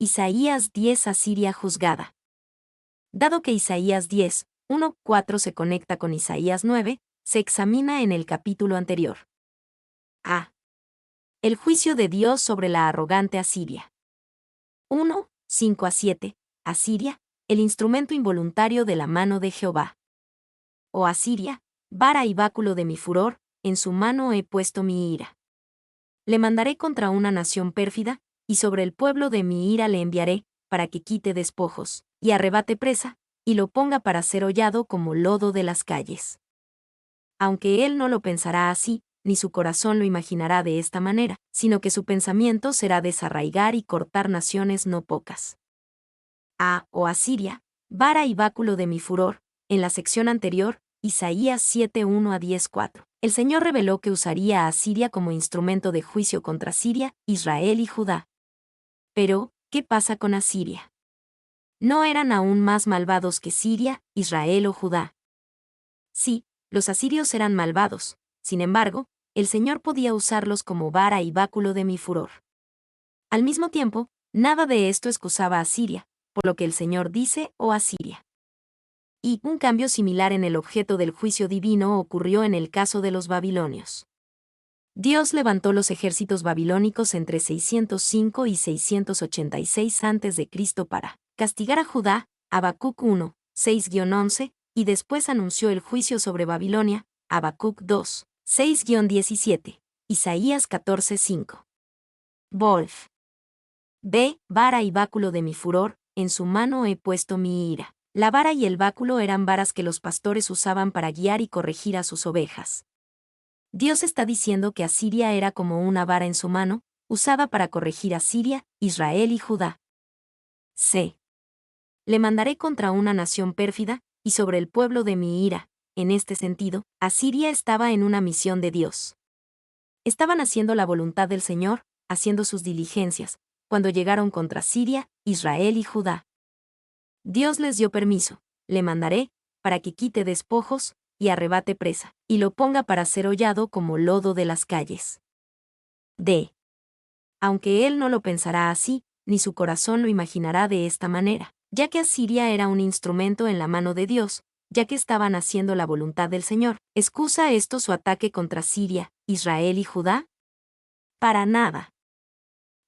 Isaías 10 Asiria juzgada. Dado que Isaías 10, 1, 4 se conecta con Isaías 9, se examina en el capítulo anterior. A. El juicio de Dios sobre la arrogante Asiria. 1, 5 a 7. Asiria, el instrumento involuntario de la mano de Jehová. Oh Asiria, vara y báculo de mi furor, en su mano he puesto mi ira. Le mandaré contra una nación pérfida, y sobre el pueblo de mi ira le enviaré, para que quite despojos, y arrebate presa, y lo ponga para ser hollado como lodo de las calles. Aunque él no lo pensará así, ni su corazón lo imaginará de esta manera, sino que su pensamiento será desarraigar y cortar naciones no pocas. Oh Asiria, vara y báculo de mi furor, en la sección anterior, Isaías 7, 1 a 10, 4. El Señor reveló que usaría a Asiria como instrumento de juicio contra Siria, Israel y Judá. Pero, ¿qué pasa con Asiria? ¿No eran aún más malvados que Siria, Israel o Judá? Sí, los asirios eran malvados, sin embargo, el Señor podía usarlos como vara y báculo de mi furor. Al mismo tiempo, nada de esto excusaba a Siria, por lo que el Señor dice, oh Asiria. Y un cambio similar en el objeto del juicio divino ocurrió en el caso de los babilonios. Dios levantó los ejércitos babilónicos entre 605 y 686 a.C. para castigar a Judá, Habacuc 1, 6-11, y después anunció el juicio sobre Babilonia, Habacuc 2, 6-17, Isaías 14, 5. Wolf. B. Vara y báculo de mi furor, en su mano he puesto mi ira. La vara y el báculo eran varas que los pastores usaban para guiar y corregir a sus ovejas. Dios está diciendo que Asiria era como una vara en su mano, usada para corregir a Siria, Israel y Judá. C. Le mandaré contra una nación pérfida, y sobre el pueblo de mi ira. En este sentido, Asiria estaba en una misión de Dios. Estaban haciendo la voluntad del Señor, haciendo sus diligencias, cuando llegaron contra Siria, Israel y Judá. Dios les dio permiso, le mandaré, para que quite despojos, y arrebate presa, y lo ponga para ser hollado como lodo de las calles. D. Aunque él no lo pensará así, ni su corazón lo imaginará de esta manera, ya que Asiria era un instrumento en la mano de Dios, ya que estaban haciendo la voluntad del Señor. ¿Excusa esto su ataque contra Siria, Israel y Judá? Para nada.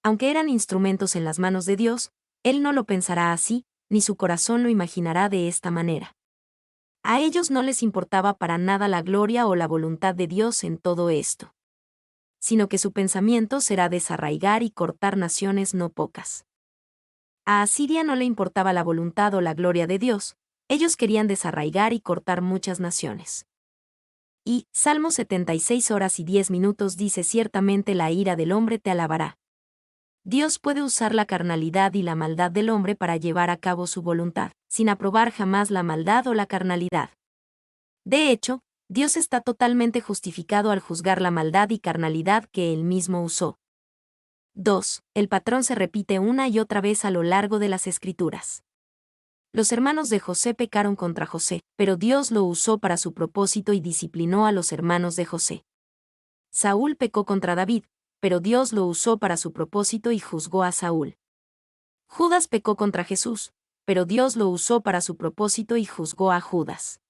Aunque eran instrumentos en las manos de Dios, él no lo pensará así, ni su corazón lo imaginará de esta manera. A ellos no les importaba para nada la gloria o la voluntad de Dios en todo esto, sino que su pensamiento será desarraigar y cortar naciones no pocas. A Asiria no le importaba la voluntad o la gloria de Dios, ellos querían desarraigar y cortar muchas naciones. Y, Salmo 76 horas y 10 minutos dice ciertamente la ira del hombre te alabará. Dios puede usar la carnalidad y la maldad del hombre para llevar a cabo su voluntad, sin aprobar jamás la maldad o la carnalidad. De hecho, Dios está totalmente justificado al juzgar la maldad y carnalidad que él mismo usó. 2. El patrón se repite una y otra vez a lo largo de las Escrituras. Los hermanos de José pecaron contra José, pero Dios lo usó para su propósito y disciplinó a los hermanos de José. Saúl pecó contra David, pero Dios lo usó para su propósito y juzgó a Saúl. Judas pecó contra Jesús, pero Dios lo usó para su propósito y juzgó a Judas.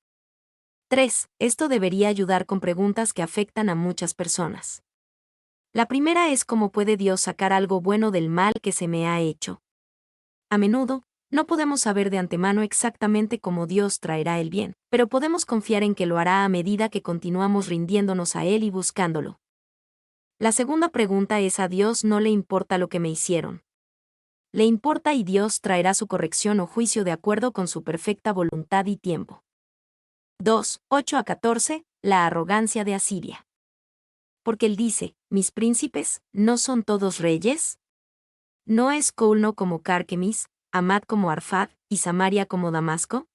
3. Esto debería ayudar con preguntas que afectan a muchas personas. La primera es cómo puede Dios sacar algo bueno del mal que se me ha hecho. A menudo, no podemos saber de antemano exactamente cómo Dios traerá el bien, pero podemos confiar en que lo hará a medida que continuamos rindiéndonos a Él y buscándolo. La segunda pregunta es: ¿a Dios no le importa lo que me hicieron? Le importa y Dios traerá su corrección o juicio de acuerdo con su perfecta voluntad y tiempo. 2, 8 a 14, la arrogancia de Asiria. Porque él dice, mis príncipes, ¿no son todos reyes? ¿No es Colno como Carquemis, Amad como Arfad, y Samaria como Damasco?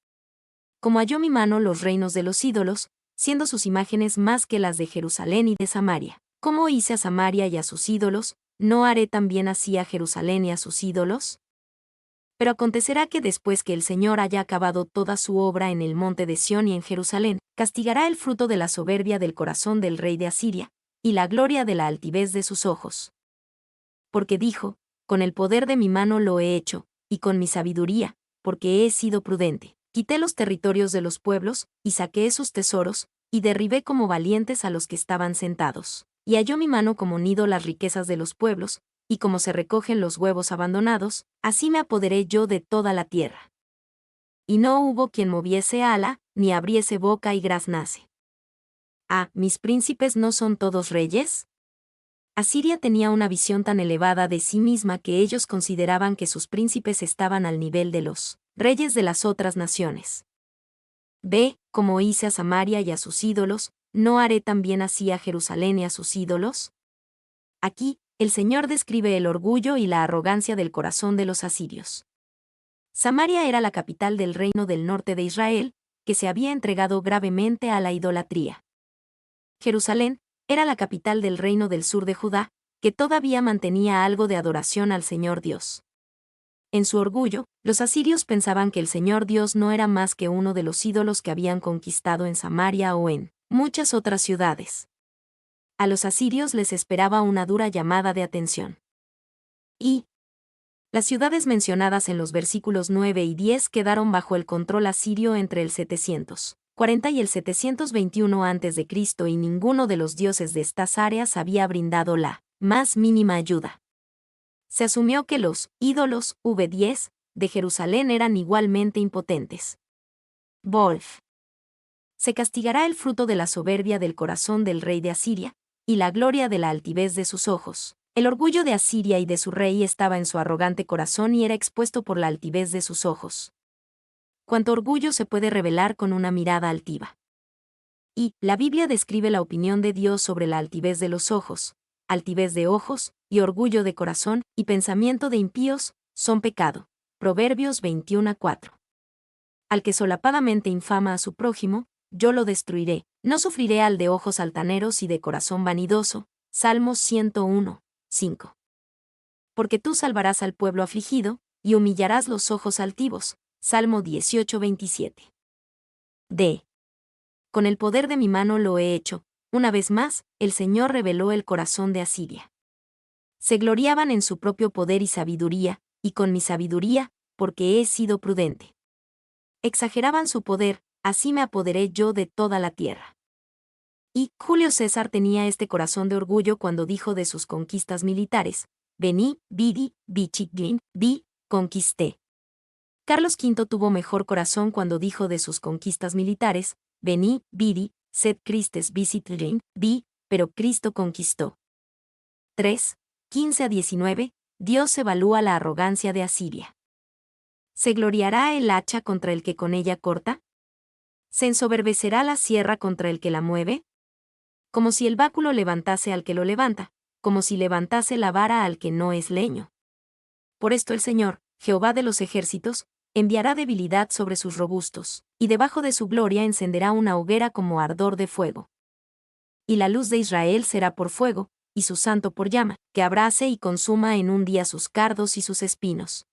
Como halló mi mano los reinos de los ídolos, siendo sus imágenes más que las de Jerusalén y de Samaria. ¿Cómo hice a Samaria y a sus ídolos, no haré también así a Jerusalén y a sus ídolos? Pero acontecerá que después que el Señor haya acabado toda su obra en el monte de Sión y en Jerusalén, castigará el fruto de la soberbia del corazón del rey de Asiria, y la gloria de la altivez de sus ojos. Porque dijo, con el poder de mi mano lo he hecho, y con mi sabiduría, porque he sido prudente. Quité los territorios de los pueblos, y saqué sus tesoros, y derribé como valientes a los que estaban sentados. Y halló mi mano como nido las riquezas de los pueblos, y como se recogen los huevos abandonados, así me apoderé yo de toda la tierra. Y no hubo quien moviese ala, ni abriese boca y graznase. Ah, ¿mis príncipes no son todos reyes? Asiria tenía una visión tan elevada de sí misma que ellos consideraban que sus príncipes estaban al nivel de los reyes de las otras naciones. Ve, como hice a Samaria y a sus ídolos, ¿no haré también así a Jerusalén y a sus ídolos? Aquí, el Señor describe el orgullo y la arrogancia del corazón de los asirios. Samaria era la capital del reino del norte de Israel, que se había entregado gravemente a la idolatría. Jerusalén era la capital del reino del sur de Judá, que todavía mantenía algo de adoración al Señor Dios. En su orgullo, los asirios pensaban que el Señor Dios no era más que uno de los ídolos que habían conquistado en Samaria o en muchas otras ciudades. A los asirios les esperaba una dura llamada de atención. Y las ciudades mencionadas en los versículos 9 y 10 quedaron bajo el control asirio entre el 740 y el 721 a.C. y ninguno de los dioses de estas áreas había brindado la más mínima ayuda. Se asumió que los ídolos V10 de Jerusalén eran igualmente impotentes. Wolf. Se castigará el fruto de la soberbia del corazón del rey de Asiria, y la gloria de la altivez de sus ojos. El orgullo de Asiria y de su rey estaba en su arrogante corazón y era expuesto por la altivez de sus ojos. Cuánto orgullo se puede revelar con una mirada altiva. Y la Biblia describe la opinión de Dios sobre la altivez de los ojos, altivez de ojos, y orgullo de corazón, y pensamiento de impíos, son pecado. Proverbios 21:4. Al que solapadamente infama a su prójimo, yo lo destruiré, no sufriré al de ojos altaneros y de corazón vanidoso. Salmos 101:5. Porque tú salvarás al pueblo afligido, y humillarás los ojos altivos. Salmo 18:27. D. Con el poder de mi mano lo he hecho. Una vez más, el Señor reveló el corazón de Asiria. Se gloriaban en su propio poder y sabiduría, y con mi sabiduría, porque he sido prudente. Exageraban su poder, así me apoderé yo de toda la tierra. Y Julio César tenía este corazón de orgullo cuando dijo de sus conquistas militares: Vení, vidi, vici, vi, conquisté. Carlos V tuvo mejor corazón cuando dijo de sus conquistas militares: Vení, vidi, sed Christes visit, vi, pero Cristo conquistó. 3. 15-19, Dios evalúa la arrogancia de Asiria. ¿Se gloriará el hacha contra el que con ella corta? ¿Se ensoberbecerá la sierra contra el que la mueve? Como si el báculo levantase al que lo levanta, como si levantase la vara al que no es leño. Por esto el Señor, Jehová de los ejércitos, enviará debilidad sobre sus robustos, y debajo de su gloria encenderá una hoguera como ardor de fuego. Y la luz de Israel será por fuego, y su santo por llama, que abrase y consuma en un día sus cardos y sus espinos.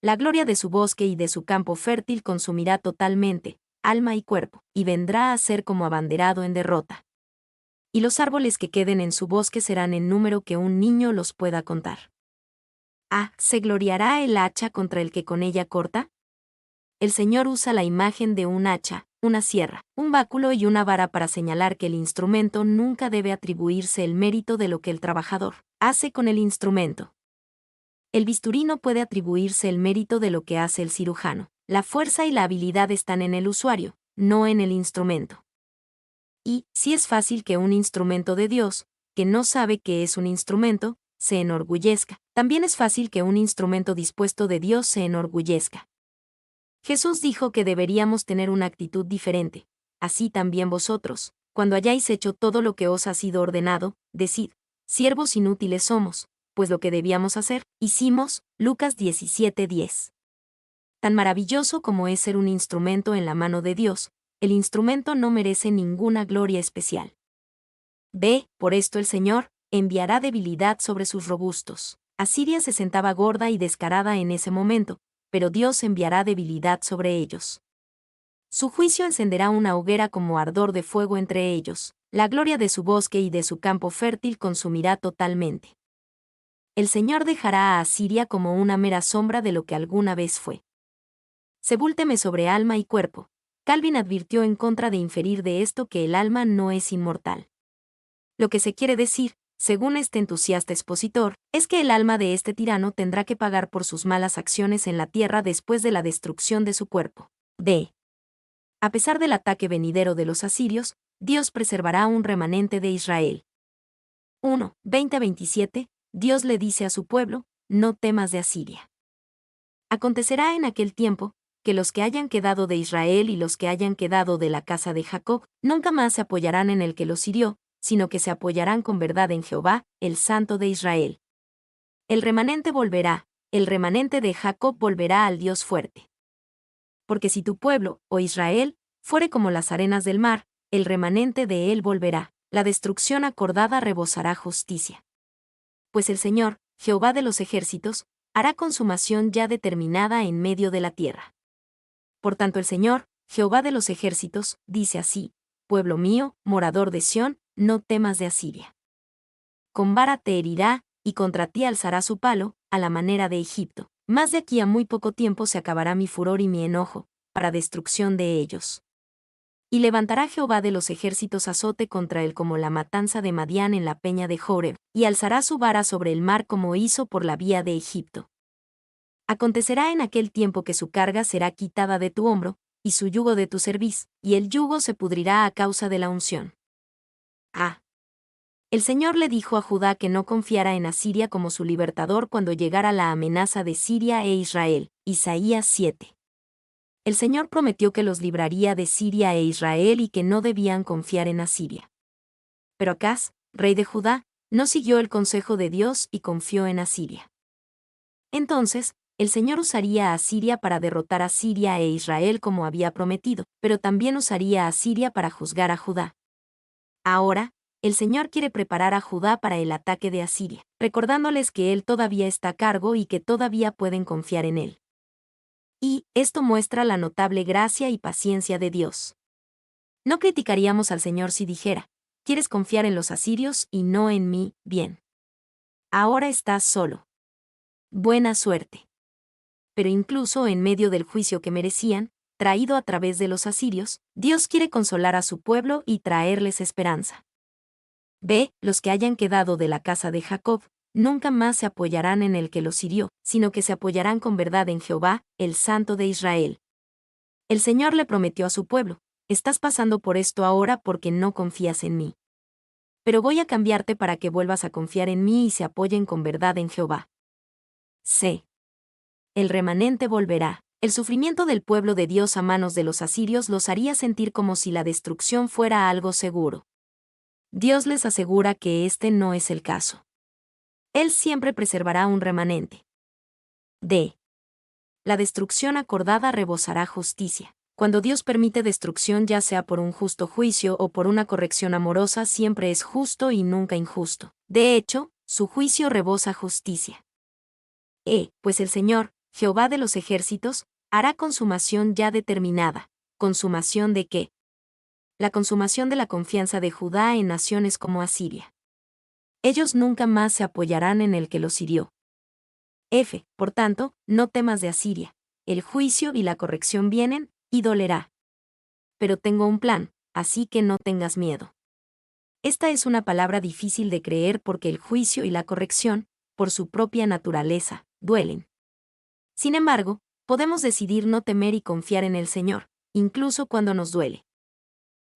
La gloria de su bosque y de su campo fértil consumirá totalmente, alma y cuerpo, y vendrá a ser como abanderado en derrota. Y los árboles que queden en su bosque serán en número que un niño los pueda contar. Ah, ¿se gloriará el hacha contra el que con ella corta? El Señor usa la imagen de un hacha, una sierra, un báculo y una vara para señalar que el instrumento nunca debe atribuirse el mérito de lo que el trabajador hace con el instrumento. El bisturí no puede atribuirse el mérito de lo que hace el cirujano. La fuerza y la habilidad están en el usuario, no en el instrumento. Y, si es fácil que un instrumento de Dios, que no sabe que es un instrumento, se enorgullezca, también es fácil que un instrumento dispuesto de Dios se enorgullezca. Jesús dijo que deberíamos tener una actitud diferente. Así también vosotros, cuando hayáis hecho todo lo que os ha sido ordenado, decid: siervos inútiles somos, pues lo que debíamos hacer, hicimos. Lucas 17:10. Tan maravilloso como es ser un instrumento en la mano de Dios, el instrumento no merece ninguna gloria especial. Ve, por esto el Señor enviará debilidad sobre sus robustos. Asiria se sentaba gorda y descarada en ese momento, pero Dios enviará debilidad sobre ellos. Su juicio encenderá una hoguera como ardor de fuego entre ellos, la gloria de su bosque y de su campo fértil consumirá totalmente. el Señor dejará a Asiria como una mera sombra de lo que alguna vez fue. Sepúlteme sobre alma y cuerpo. Calvin advirtió en contra de inferir de esto que el alma no es inmortal. Lo que se quiere decir, según este entusiasta expositor, es que el alma de este tirano tendrá que pagar por sus malas acciones en la tierra después de la destrucción de su cuerpo. D. A pesar del ataque venidero de los asirios, Dios preservará un remanente de Israel. 1. 20-27, Dios le dice a su pueblo, no temas de Asiria. Acontecerá en aquel tiempo, que los que hayan quedado de Israel y los que hayan quedado de la casa de Jacob, nunca más se apoyarán en el que los hirió, sino que se apoyarán con verdad en Jehová, el Santo de Israel. El remanente volverá, el remanente de Jacob volverá al Dios fuerte. Porque si tu pueblo, oh Israel, fuere como las arenas del mar, el remanente de él volverá, la destrucción acordada rebosará justicia. Pues el Señor, Jehová de los ejércitos, hará consumación ya determinada en medio de la tierra. Por tanto el Señor, Jehová de los ejércitos, dice así, pueblo mío, morador de Sión, no temas de Asiria. Con vara te herirá, y contra ti alzará su palo, a la manera de Egipto. Mas de aquí a muy poco tiempo se acabará mi furor y mi enojo, para destrucción de ellos. Y levantará Jehová de los ejércitos azote contra él como la matanza de Madián en la peña de Joreb, y alzará su vara sobre el mar como hizo por la vía de Egipto. Acontecerá en aquel tiempo que su carga será quitada de tu hombro, y su yugo de tu cerviz, y el yugo se pudrirá a causa de la unción. A. El Señor le dijo a Judá que no confiara en Asiria como su libertador cuando llegara la amenaza de Siria e Israel. Isaías 7. El Señor prometió que los libraría de Siria e Israel y que no debían confiar en Asiria. Pero Acaz, rey de Judá, no siguió el consejo de Dios y confió en Asiria. Entonces, el Señor usaría a Asiria para derrotar a Siria e Israel como había prometido, pero también usaría a Asiria para juzgar a Judá. Ahora, el Señor quiere preparar a Judá para el ataque de Asiria, recordándoles que Él todavía está a cargo y que todavía pueden confiar en Él. Y esto muestra la notable gracia y paciencia de Dios. No criticaríamos al Señor si dijera, ¿quieres confiar en los asirios y no en mí? Bien. Ahora estás solo. Buena suerte. Pero incluso en medio del juicio que merecían, traído a través de los asirios, Dios quiere consolar a su pueblo y traerles esperanza. B. Los que hayan quedado de la casa de Jacob, nunca más se apoyarán en el que los hirió, sino que se apoyarán con verdad en Jehová, el Santo de Israel. El Señor le prometió a su pueblo, estás pasando por esto ahora porque no confías en mí. Pero voy a cambiarte para que vuelvas a confiar en mí y se apoyen con verdad en Jehová. C. El remanente volverá. El sufrimiento del pueblo de Dios a manos de los asirios los haría sentir como si la destrucción fuera algo seguro. Dios les asegura que este no es el caso. Él siempre preservará un remanente. D. La destrucción acordada rebosará justicia. Cuando Dios permite destrucción ya sea por un justo juicio o por una corrección amorosa siempre es justo y nunca injusto. De hecho, su juicio rebosa justicia. Pues el Señor, Jehová de los ejércitos, hará consumación ya determinada. ¿Consumación de qué? La consumación de la confianza de Judá en naciones como Asiria. Ellos nunca más se apoyarán en el que los hirió. Por tanto, no temas de Asiria. El juicio y la corrección vienen, y dolerá. Pero tengo un plan, así que no tengas miedo. Esta es una palabra difícil de creer porque el juicio y la corrección, por su propia naturaleza, duelen. Sin embargo, podemos decidir no temer y confiar en el Señor, incluso cuando nos duele.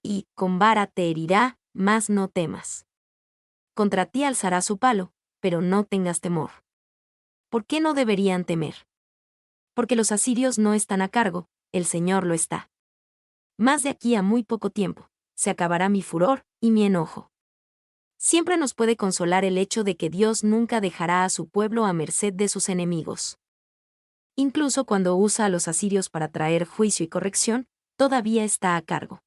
Y, con vara te herirá, mas no temas. Contra ti alzará su palo, pero no tengas temor. ¿Por qué no deberían temer? Porque los asirios no están a cargo, el Señor lo está. Más de aquí a muy poco tiempo, se acabará mi furor y mi enojo. Siempre nos puede consolar el hecho de que Dios nunca dejará a su pueblo a merced de sus enemigos. Incluso cuando usa a los asirios para traer juicio y corrección, todavía está a cargo.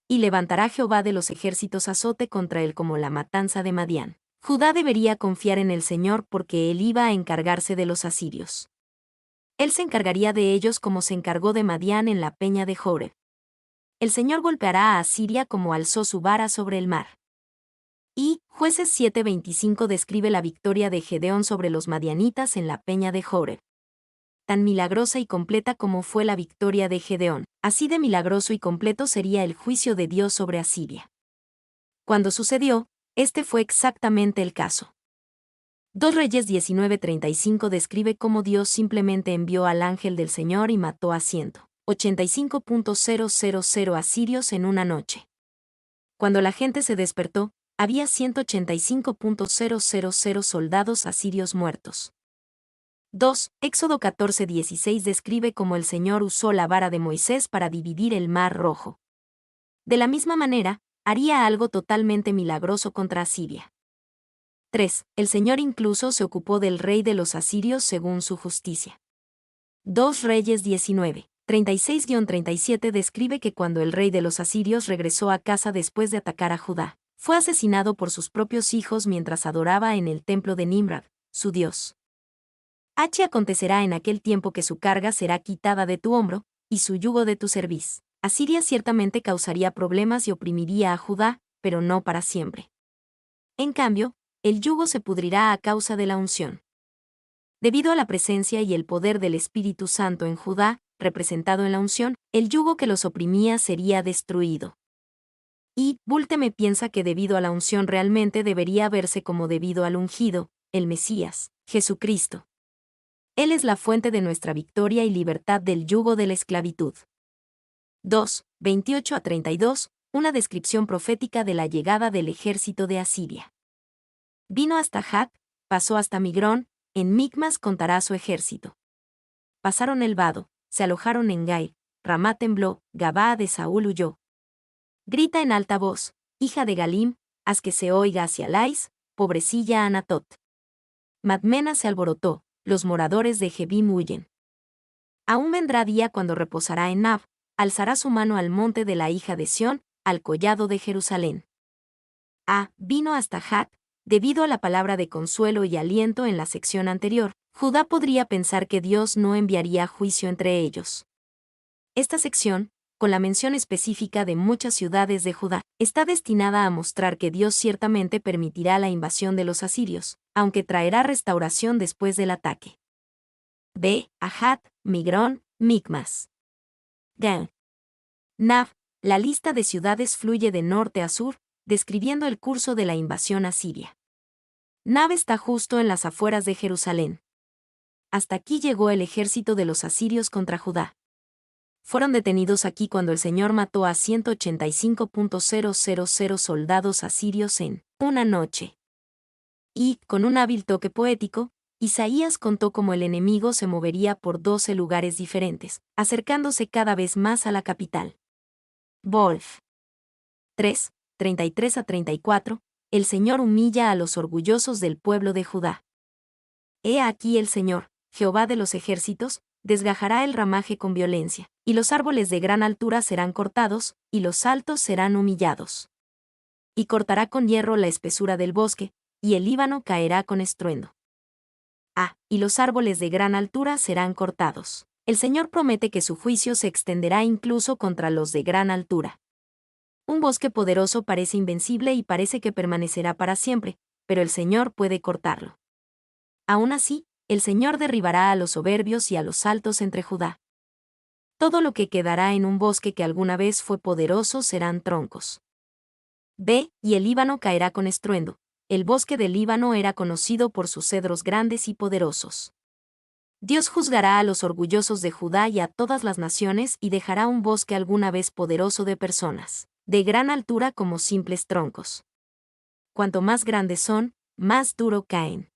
Y levantará Jehová de los ejércitos azote contra él como la matanza de Madián. Judá debería confiar en el Señor porque él iba a encargarse de los asirios. Él se encargaría de ellos como se encargó de Madián en la peña de Joreb. El Señor golpeará a Asiria como alzó su vara sobre el mar. Y Jueces 7:25 describe la victoria de Gedeón sobre los madianitas en la peña de Joreb. Tan milagrosa y completa como fue la victoria de Gedeón, así de milagroso y completo sería el juicio de Dios sobre Asiria. Cuando sucedió, este fue exactamente el caso. 2 Reyes 19:35 describe cómo Dios simplemente envió al ángel del Señor y mató a 185.000 asirios en una noche. Cuando la gente se despertó, había 185.000 soldados asirios muertos. 2. Éxodo 14:16 describe cómo el Señor usó la vara de Moisés para dividir el Mar Rojo. De la misma manera, haría algo totalmente milagroso contra Asiria. 3. El Señor incluso se ocupó del rey de los asirios según su justicia. 2 Reyes 19:36-37 describe que cuando el rey de los asirios regresó a casa después de atacar a Judá, fue asesinado por sus propios hijos mientras adoraba en el templo de Nimrod, su dios. Acontecerá en aquel tiempo que su carga será quitada de tu hombro, y su yugo de tu cerviz. Asiria ciertamente causaría problemas y oprimiría a Judá, pero no para siempre. En cambio, el yugo se pudrirá a causa de la unción. Debido a la presencia y el poder del Espíritu Santo en Judá, representado en la unción, el yugo que los oprimía sería destruido. Y Bulteme piensa que debido a la unción realmente debería verse como debido al ungido, el Mesías, Jesucristo. Él es la fuente de nuestra victoria y libertad del yugo de la esclavitud. 2. 28-32, una descripción profética de la llegada del ejército de Asiria. Vino hasta Jat, pasó hasta Migrón, en Micmas contará su ejército. Pasaron el vado, se alojaron en Gai, Ramá tembló, Gabaa de Saúl huyó. Grita en alta voz, hija de Galim, haz que se oiga hacia Lais, pobrecilla Anatot. Madmena se alborotó, los moradores de Jebim huyen. Aún vendrá día cuando reposará en Nab, alzará su mano al monte de la hija de Sión, al collado de Jerusalén. Vino hasta Jat, debido a la palabra de consuelo y aliento en la sección anterior, Judá podría pensar que Dios no enviaría juicio entre ellos. Esta sección, con la mención específica de muchas ciudades de Judá, está destinada a mostrar que Dios ciertamente permitirá la invasión de los asirios, aunque traerá restauración después del ataque. Ajat, Migrón, Micmas. Gan. Nav, la lista de ciudades fluye de norte a sur, describiendo el curso de la invasión asiria. Nav está justo en las afueras de Jerusalén. Hasta aquí llegó el ejército de los asirios contra Judá. Fueron detenidos aquí cuando el Señor mató a 185.000 soldados asirios en una noche. Y, con un hábil toque poético, Isaías contó cómo el enemigo se movería por 12 lugares diferentes, acercándose cada vez más a la capital. Wolf. 3, 33-34, el Señor humilla a los orgullosos del pueblo de Judá. He aquí el Señor, Jehová de los ejércitos, desgajará el ramaje con violencia, y los árboles de gran altura serán cortados, y los altos serán humillados. Y cortará con hierro la espesura del bosque, y el Líbano caerá con estruendo. Y los árboles de gran altura serán cortados. El Señor promete que su juicio se extenderá incluso contra los de gran altura. Un bosque poderoso parece invencible y parece que permanecerá para siempre, pero el Señor puede cortarlo. Aún así, el Señor derribará a los soberbios y a los altos entre Judá. Todo lo que quedará en un bosque que alguna vez fue poderoso serán troncos. Y el Líbano caerá con estruendo. El bosque del Líbano era conocido por sus cedros grandes y poderosos. Dios juzgará a los orgullosos de Judá y a todas las naciones y dejará un bosque alguna vez poderoso de personas, de gran altura como simples troncos. Cuanto más grandes son, más duro caen.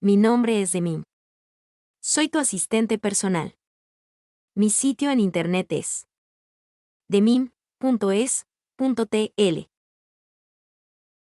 Mi nombre es Demim. Soy tu asistente personal. Mi sitio en internet es demim.es.tl.